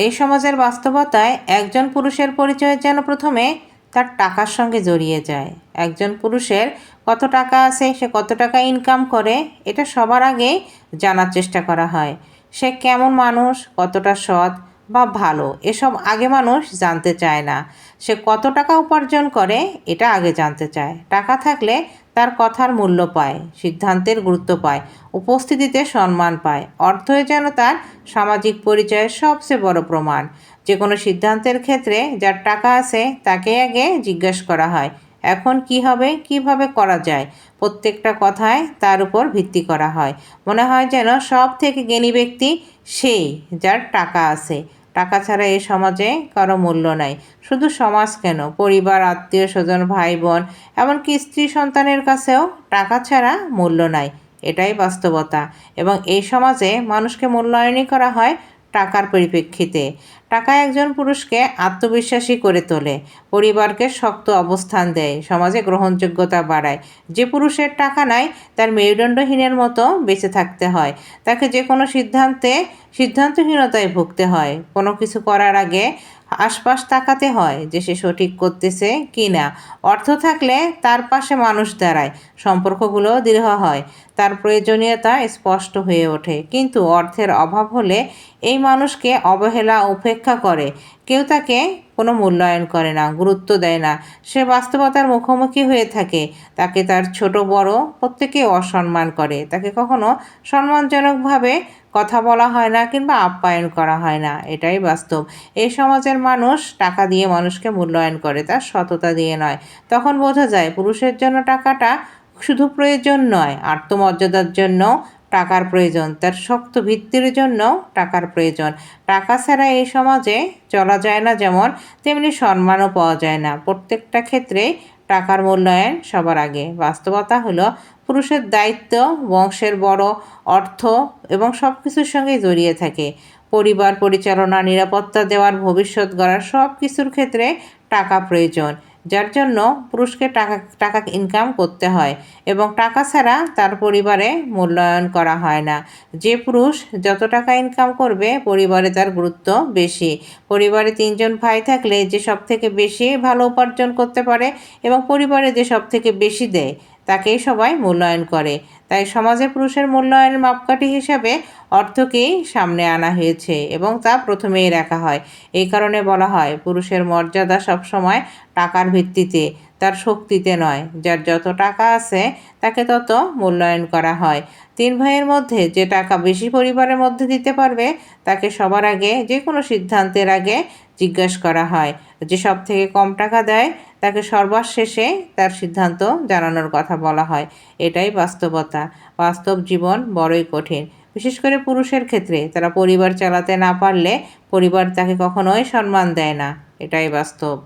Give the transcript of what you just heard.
এই সমাজের বাস্তবতায় একজন পুরুষের পরিচয় যেন প্রথমে তার টাকার সঙ্গে জড়িয়ে যায়। একজন পুরুষের কত টাকা আছে, সে কত টাকা ইনকাম করে, এটা সবার আগে জানার চেষ্টা করা হয়। সে কেমন মানুষ, কতটা সৎ বা ভালো, এসব আগে মানুষ জানতে চায় না। সে কত টাকা উপার্জন করে এটা আগে জানতে চায়। টাকা থাকলে তার কথার মূল্য পায়, সিদ্ধান্তের গুরুত্ব পায়, উপস্থিতিতে সম্মান পায়। অর্থই যেন তার সামাজিক পরিচয়ের সবচেয়ে বড় প্রমাণ। যে কোনো সিদ্ধান্তের ক্ষেত্রে যার টাকা আছে তাকে আগে জিজ্ঞেস করা হয়, এখন কি হবে, কিভাবে করা যায়। প্রত্যেকটা কথায় তার উপর ভিত্তি করা হয়। মনে হয় যেন সব থেকে জ্ঞানী ব্যক্তি সেই যার টাকা আছে। টাকা ছাড়া এই সমাজে কারো মূল্য নাই। শুধু সমাজ কেন, পরিবার, আত্মীয় স্বজন, ভাই বোন, এমনকি স্ত্রী সন্তানের কাছেও টাকা ছাড়া মূল্য নাই। এটাই বাস্তবতা। এবং এই সমাজে মানুষকে মূল্যায়নই করা হয় টাকার পরিপ্রেক্ষিতে। টাকা একজন পুরুষকে আত্মবিশ্বাসী করে তোলে, পরিবারকে শক্ত অবস্থান দেয়, সমাজে গ্রহণযোগ্যতা বাড়ায়। যে পুরুষের টাকা নাই তার মেরুদণ্ডহীনের মতো বেঁচে থাকতে হয়। তাকে যে কোনো সিদ্ধান্তহীনতায় ভুগতে হয়। কোনো কিছু করার আগে আশপাশ তাকাতে হয় যে সে সঠিক করতেছে কি না। অর্থ থাকলে তার পাশে মানুষ দাঁড়ায়, সম্পর্কগুলো দৃঢ় হয়, তার প্রয়োজনীয়তা স্পষ্ট হয়ে ওঠে। কিন্তু অর্থের অভাব হলে এই মানুষকে অবহেলা, উপেক্ষা করে। কেউ তাকে কোনো মূল্যায়ন করে না, গুরুত্ব দেয় না। সে বাস্তবতার মুখোমুখি হয়ে থাকে। তাকে তার ছোট বড় প্রত্যেকেই অসম্মান করে। তাকে কখনো সম্মানজনকভাবে কথা বলা হয় না কিংবা আপ্যায়ন করা হয় না। এটাই বাস্তব। এই সমাজের মানুষ টাকা দিয়ে মানুষকে মূল্যায়ন করে, তার সততা দিয়ে নয়। তখন বোঝা যায় পুরুষের জন্য টাকাটা শুধু প্রয়োজন নয়, আত্মমর্যাদার জন্য টাকার প্রয়োজন, তার শক্ত ভিত্তির জন্য টাকার প্রয়োজন। টাকা ছাড়া এই সমাজে চলা যায় না যেমন, তেমনি সম্মানও পাওয়া যায় না। প্রত্যেকটা ক্ষেত্রে টাকার মূল্যায়ন সবার আগে। বাস্তবতা হলো পুরুষের দায়িত্ব বংশের বড়, অর্থ এবং সব কিছুর সঙ্গেই জড়িয়ে থাকে। পরিবার পরিচালনা, নিরাপত্তা দেওয়ার, ভবিষ্যৎ গড়ার সব কিছুর ক্ষেত্রে টাকা প্রয়োজন। যার জন্য পুরুষকে টাকা ইনকাম করতে হয় এবং টাকা ছাড়া তার পরিবারে মূল্যায়ন করা হয় না। যে পুরুষ যত টাকা ইনকাম করবে পরিবারে তার গুরুত্ব বেশি। পরিবারে 3 জন ভাই থাকলে যে সব থেকে বেশি ভালো উপার্জন করতে পারে এবং পরিবারে যে সব থেকে বেশি দেয় তাকেই সবাই মূল্যায়ন করে। তাই সমাজে পুরুষের মূল্যায়নের মাপকাঠি হিসাবে অর্থকেই সামনে আনা হয়েছে এবং তা প্রথমেই রাখা হয়। এই কারণে বলা হয় পুরুষের মর্যাদা সবসময় টাকার ভিত্তিতে, তার শক্তিতে নয়। যার যত টাকা আছে তাকে তত মূল্যায়ন করা হয়। 3 ভাইয়ের মধ্যে যে টাকা বেশি পরিবারের মধ্যে দিতে পারবে তাকে সবার আগে, যে কোনো সিদ্ধান্তের আগে জিজ্ঞাসা করা হয়। যে সব থেকে কম টাকা দেয় তাকে সর্বশেষে শেষে তার সিদ্ধান্ত জানানোর কথা বলা হয়। এটাই বাস্তবতা। বাস্তব জীবন বড়ই কঠিন, বিশেষ করে পুরুষের ক্ষেত্রে। তারা পরিবার চালাতে না পারলে পরিবার তাকে কখনোই সম্মান দেয় না। এটাই বাস্তব।